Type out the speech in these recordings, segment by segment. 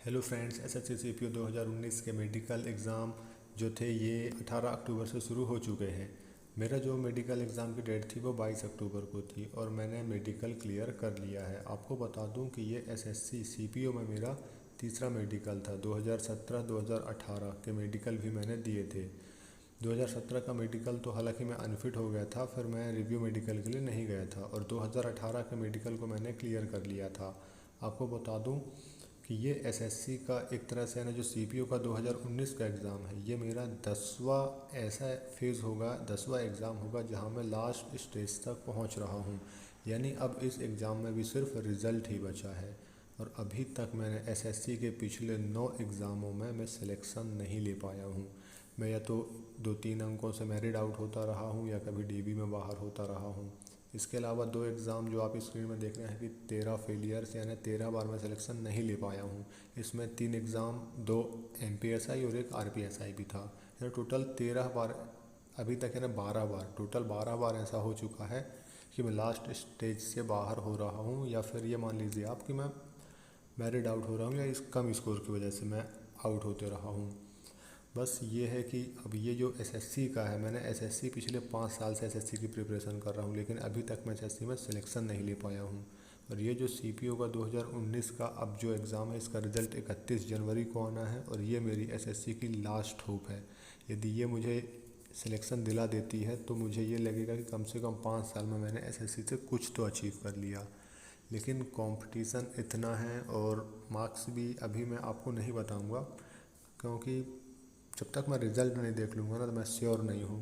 Hello friends, SSC CPO 2019 के medical exam जो थे ये 18 अक्टूबर से शुरू हो चुके हैं। मेरा जो मेडिकल एग्ज़ाम की डेट थी वो 22 अक्टूबर को थी और मैंने मेडिकल क्लियर कर लिया है। आपको बता दूं कि ये एसएससी सीपीओ में मेरा तीसरा मेडिकल था। 2017-2018 के मेडिकल भी मैंने दिए थे। 2017 का मेडिकल तो हालांकि मैं अनफिट हो गया था, फिर मैं रिव्यू मेडिकल के लिए नहीं गया था और 2018 के मेडिकल को मैंने क्लियर कर लिया था। आपको बता दूं कि ये एसएससी का एक तरह से है ना, जो सीपीओ का 2019 का एग्ज़ाम है, ये मेरा 10वां ऐसा फेज़ होगा, 10वां एग्ज़ाम होगा जहाँ मैं लास्ट स्टेज तक पहुँच रहा हूँ। यानी अब इस एग्ज़ाम में भी सिर्फ रिज़ल्ट ही बचा है और अभी तक मैंने एसएससी के पिछले 9 एग्ज़ामों में मैं सिलेक्शन नहीं ले पाया हूँ। मैं या तो 2-3 अंकों से मेरिट आउट होता रहा हूँ या कभी डीबी में बाहर होता रहा हूँ। इसके अलावा 2 एग्ज़ाम जो आप स्क्रीन में देख रहे हैं कि 13 फेलियर्स, यानी 13 बार मैं सिलेक्शन नहीं ले पाया हूँ। इसमें 3 एग्ज़ाम, 2 एमपीएसआई और एक आरपीएसआई भी था। यानी टोटल 13 बार अभी तक, है ना 12 बार, टोटल 12 बार ऐसा हो चुका है कि मैं लास्ट स्टेज से बाहर हो रहा हूँ, या फिर ये मान लीजिए आप कि मैं मेरिट आउट हो रहा हूँ या इस कम स्कोर की वजह से मैं आउट होते रहा हूँ। बस ये है कि अब ये जो एसएससी का है, मैंने एसएससी पिछले 5 साल से एसएससी की प्रिपरेशन कर रहा हूँ, लेकिन अभी तक मैं एसएससी में सिलेक्शन नहीं ले पाया हूँ। और ये जो सीपीओ का 2019 का अब जो एग्ज़ाम है, इसका रिज़ल्ट 31 जनवरी को आना है और ये मेरी एसएससी की लास्ट होप है। यदि ये मुझे सिलेक्शन दिला देती है तो मुझे ये लगेगा कि कम से कम 5 साल में मैंने एसएससी से कुछ तो अचीव कर लिया। लेकिन कंपटीशन इतना है और मार्क्स भी अभी मैं आपको नहीं बताऊंगा, क्योंकि जब तक मैं रिज़ल्ट नहीं देख लूँगा ना तो मैं श्योर नहीं हूँ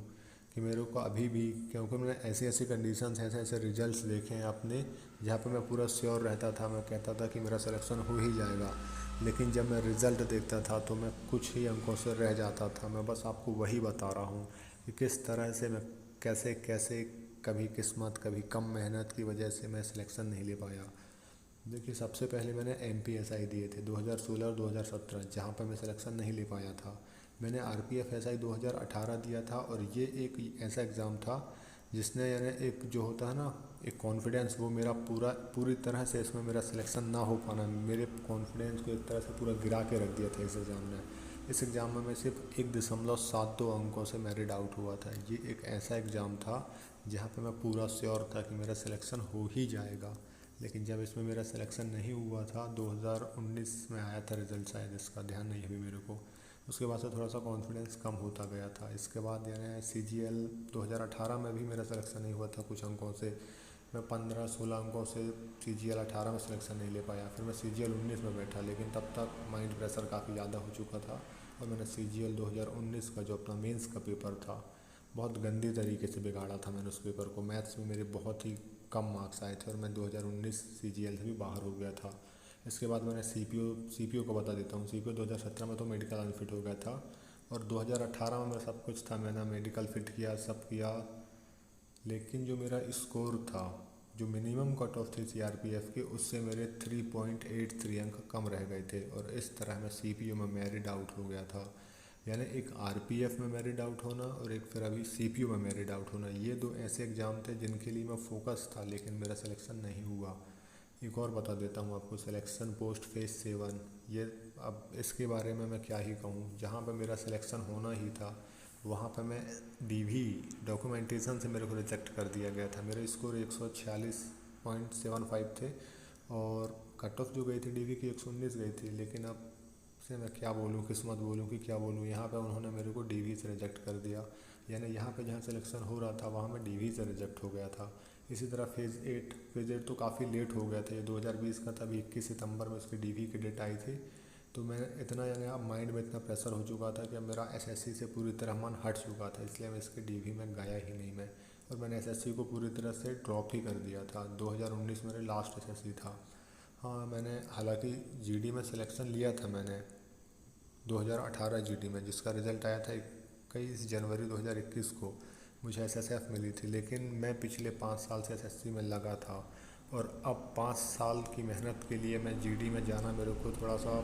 कि मेरे को अभी भी, क्योंकि मैंने ऐसी ऐसी कंडीशंस, ऐसे ऐसे रिजल्ट्स देखे हैं अपने, जहाँ पे मैं पूरा श्योर रहता था, मैं कहता था कि मेरा सिलेक्शन हो ही जाएगा। लेकिन जब मैं रिज़ल्ट देखता था तो मैं कुछ ही अंकों से रह जाता था। मैं बस आपको वही बता रहा हूँ कि किस तरह से मैं कैसे कैसे कभी किस्मत, कभी कम मेहनत की वजह से मैं सिलेक्शन नहीं ले पाया। देखिए, सबसे पहले मैंने एमपीएसआई दिए थे 2016 और 2017, जहाँ पर मैं सिलेक्शन नहीं ले पाया था। मैंने आरपीएफएसआई 2018 दिया था और ये एक ऐसा एग्ज़ाम था जिसने, यानी एक जो होता है ना, एक कॉन्फिडेंस, वो मेरा पूरी तरह से इसमें मेरा सिलेक्शन ना हो पाना मेरे कॉन्फिडेंस को एक तरह से पूरा गिरा के रख दिया था इस एग्ज़ाम ने। इस एग्ज़ाम में मैं सिर्फ 1.72 अंकों से मेरिट आउट हुआ था। ये एक ऐसा एग्ज़ाम था जहाँ पे मैं पूरा श्योर था कि मेरा सिलेक्शन हो ही जाएगा। लेकिन जब इसमें मेरा सिलेक्शन नहीं हुआ था, 2019 में आया था रिज़ल्ट शायद, इसका ध्यान नहीं है अभी मेरे को। उसके बाद से थोड़ा सा कॉन्फिडेंस कम होता गया था। इसके बाद यानी सीजीएल 2018 में भी मेरा सिलेक्शन नहीं हुआ था कुछ अंकों से। मैं 15-16 अंकों से सीजीएल 18 में सिलेक्शन नहीं ले पाया। फिर मैं सीजीएल 19 में बैठा, लेकिन तब तक माइंड प्रेशर काफ़ी ज़्यादा हो चुका था और मैंने सीजीएल 2019 का जो अपना मेंस का पेपर था, बहुत गंदी तरीके से बिगाड़ा था मैंने उस पेपर को। मैथ्स में मेरे बहुत ही कम मार्क्स आए थे और मैं 2019 सीजीएल से भी बाहर हो गया था। इसके बाद मैंने सीपीओ को बता देता हूँ। सीपीओ 2017 में तो मेडिकल अनफिट हो गया था और 2018 में मेरा सब कुछ था, मैंने मेडिकल फिट किया, सब किया। लेकिन जो मेरा स्कोर था, जो मिनिमम कट ऑफ थी सीआरपीएफ की, उससे मेरे 3.83 अंक कम रह गए थे और इस तरह मैं सीपीओ में मेरिट आउट हो गया था। यानी एक आरपीएफ में मेरिट आउट होना और एक फिर अभी सीपीओ में मेरिट आउट होना, ये 2 ऐसे एग्ज़ाम थे जिनके लिए मैं फोकस था, लेकिन मेरा सिलेक्शन नहीं हुआ। एक और बता देता हूँ आपको, सिलेक्शन पोस्ट फेज 7, ये अब इसके बारे में मैं क्या ही कहूँ। जहाँ पे मेरा सिलेक्शन होना ही था वहाँ पे मैं डीवी डॉक्यूमेंटेशन से मेरे को रिजेक्ट कर दिया गया था। मेरे स्कोर 146.75 थे और कट ऑफ जो गई थी डीवी की 119 गई थी। लेकिन अब से मैं क्या बोलूँ, किस्मत बोलूँ कि क्या बोलूँ, यहाँ पे उन्होंने मेरे को डीवी से रिजेक्ट कर दिया। यानी यहाँ पे जहाँ सिलेक्शन हो रहा था वहाँ मैं डीवी से रिजेक्ट हो गया था। इसी तरह फेज़ 8 तो काफ़ी लेट हो गया था, ये 2020 का था, अभी 21 सितंबर में उसकी डीवी की डेट आई थी। तो मैं इतना, यानी अब माइंड में इतना प्रेशर हो चुका था कि अब मेरा एसएससी से पूरी तरह मन हट चुका था, इसलिए मैं इसकी डीवी में गया ही नहीं मैं। और मैंने एसएससी को पूरी तरह से ड्रॉप ही कर दिया था। 2019 मेरे लास्ट एसएससी था। हाँ, मैंने हालांकि जीडी में सिलेक्शन लिया था मैंने 2018 जीडी में, जिसका रिज़ल्ट आया था 21 जनवरी 2021 को। मुझे एसएसएफ मिली थी, लेकिन मैं पिछले 5 साल से एसएससी में लगा था और अब 5 साल की मेहनत के लिए मैं जीडी में जाना, मेरे को थोड़ा सा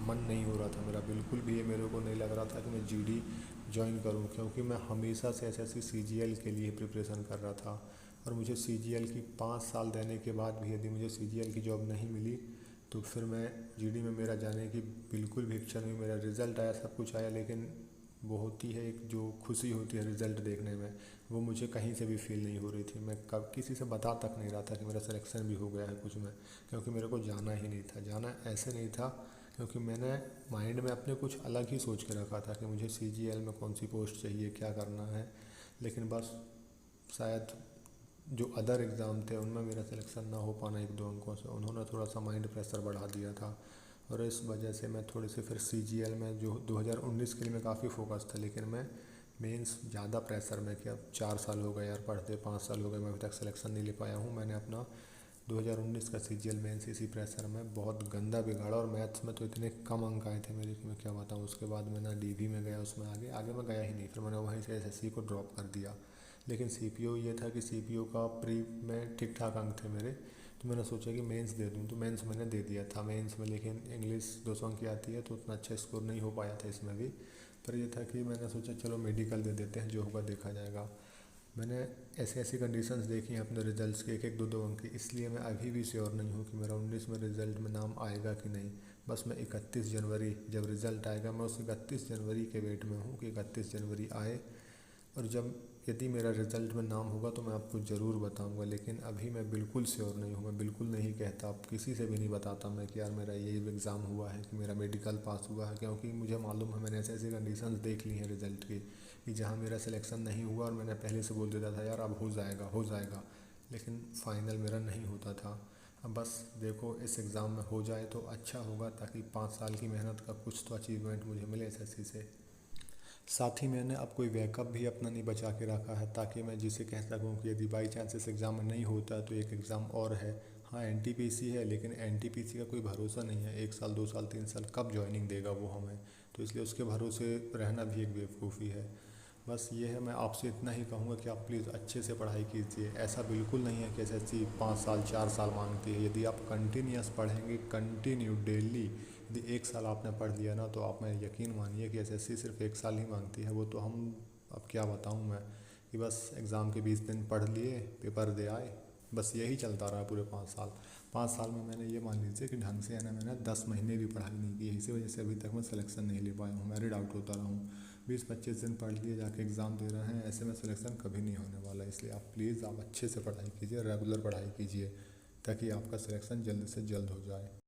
मन नहीं हो रहा था मेरा, बिल्कुल भी ये मेरे को नहीं लग रहा था कि मैं जीडी ज्वाइन करूं, क्योंकि मैं हमेशा से एसएससी सीजीएल के लिए प्रिपरेशन कर रहा था। और मुझे सीजीएल की 5 साल देने के बाद भी यदि मुझे सीजीएल की जॉब नहीं मिली तो फिर मैं जीडी में मेरा जाने की बिल्कुल भी इच्छा नहीं। मेरा रिज़ल्ट आया, सब कुछ आया, लेकिन वो होती है एक जो खुशी होती है रिज़ल्ट देखने में, वो मुझे कहीं से भी फील नहीं हो रही थी। मैं कब किसी से बता तक नहीं रहा था कि मेरा सिलेक्शन भी हो गया है कुछ में, क्योंकि मेरे को जाना ही नहीं था। जाना ऐसे नहीं था क्योंकि मैंने माइंड में अपने कुछ अलग ही सोच के रखा था कि मुझे CGL में कौन सी पोस्ट चाहिए, क्या करना है। लेकिन बस शायद जो अदर एग्ज़ाम थे उनमें मेरा सिलेक्शन ना हो पाना एक दो अंकों से, उन्होंने थोड़ा सा माइंड प्रेशर बढ़ा दिया था। और इस वजह से मैं थोड़ी सी फिर CGL में जो 2019 के लिए मैं काफ़ी फोकस था, लेकिन मैं मेंस ज़्यादा प्रेशर में किया। 4 साल हो गए यार पढ़ते, 5 साल हो गए, मैं अभी तक सिलेक्शन नहीं ले पाया हूँ। मैंने अपना 2019 का CGL मेंस इसी प्रेशर में बहुत गंदा बिगाड़ा, और मैथ्स में तो इतने कम अंक आए थे मेरे कि मैं क्या बताऊँ। उसके बाद मैं ना DV में गया, उसमें आगे आगे मैं गया ही नहीं, फिर मैंने वहीं से SSC को ड्रॉप कर दिया। लेकिन CPO ये था कि CPO का प्री में ठीक ठाक अंक थे मेरे, तो मैंने सोचा कि मेंस दे दूँ, तो मेंस मैंने दे दिया था। मेंस में लेकिन इंग्लिश 200 अंक की आती है, तो उतना अच्छा स्कोर नहीं हो पाया था इसमें भी। पर ये था कि मैंने सोचा चलो मेडिकल दे देते हैं, जो होगा देखा जाएगा। मैंने ऐसी ऐसी कंडीशंस देखी हैं अपने रिजल्ट्स के, एक एक दो दो अंक की, इसलिए मैं अभी भी श्योर नहीं हूँ कि मेरा 19 में रिज़ल्ट में नाम आएगा कि नहीं। बस मैं 31 जनवरी जब रिज़ल्ट आएगा, मैं उस 31 जनवरी के वेट में हूँ कि 31 जनवरी आए, और जब यदि मेरा रिज़ल्ट में नाम होगा तो मैं आपको ज़रूर बताऊंगा। लेकिन अभी मैं बिल्कुल श्योर नहीं हूँ, मैं बिल्कुल नहीं कहता, अब किसी से भी नहीं बताता मैं कि यार मेरा ये एग्ज़ाम हुआ है, कि मेरा मेडिकल पास हुआ है, क्योंकि मुझे मालूम है, मैंने ऐसे ऐसी कंडीशंस देख ली हैं रिज़ल्ट की कि जहाँ मेरा सिलेक्शन नहीं हुआ और मैंने पहले से बोल देता था यार अब हो जाएगा हो जाएगा, लेकिन फ़ाइनल मेरा नहीं होता था। अब बस देखो इस एग्ज़ाम में हो जाए तो अच्छा होगा, ताकि 5 साल की मेहनत का कुछ तो अचीवमेंट मुझे मिले SSC से। साथ ही मैंने अब कोई बैकअप भी अपना नहीं बचा के रखा है, ताकि मैं जिसे कह सकूँ कि यदि बाई चांस इस एग्ज़ाम में नहीं होता तो एक एग्ज़ाम और है। हाँ NTPC है, लेकिन NTPC का कोई भरोसा नहीं है, 1 साल 2 साल 3 साल कब ज्वाइनिंग देगा वो हमें, तो इसलिए उसके भरोसे रहना भी एक बेवकूफ़ी है। बस ये है, मैं आपसे इतना ही कहूँगा कि आप प्लीज़ अच्छे से पढ़ाई कीजिए। ऐसा बिल्कुल नहीं है कि SSC 5 साल 4 साल मांगती है। यदि आप कंटिन्यूस पढ़ेंगे, कंटिन्यू डेली, यदि 1 साल आपने पढ़ लिया ना, तो आप मैं यकीन मानिए कि SSC सिर्फ 1 साल ही मांगती है। वो तो हम, अब क्या बताऊँ मैं, कि बस एग्ज़ाम के 20 दिन पढ़ लिए, पेपर दे आए, बस यही चलता रहा पूरे 5 साल। 5 साल में मैंने ये मान लीजिए कि ढंग से है ना, मैंने 10 महीने भी पढ़ाई नहीं की है। इसी वजह से अभी तक मैं सिलेक्शन नहीं ले पाया हूँ, मैरिड आउट होता रहा हूँ। 20-25 दिन पढ़ लिए, जाके एग्ज़ाम दे रहे हैं, ऐसे में सिलेक्शन कभी नहीं होने वाला। इसलिए आप प्लीज़ आप अच्छे से पढ़ाई कीजिए, रेगुलर पढ़ाई कीजिए, ताकि आपका सिलेक्शन जल्द से जल्द हो जाए।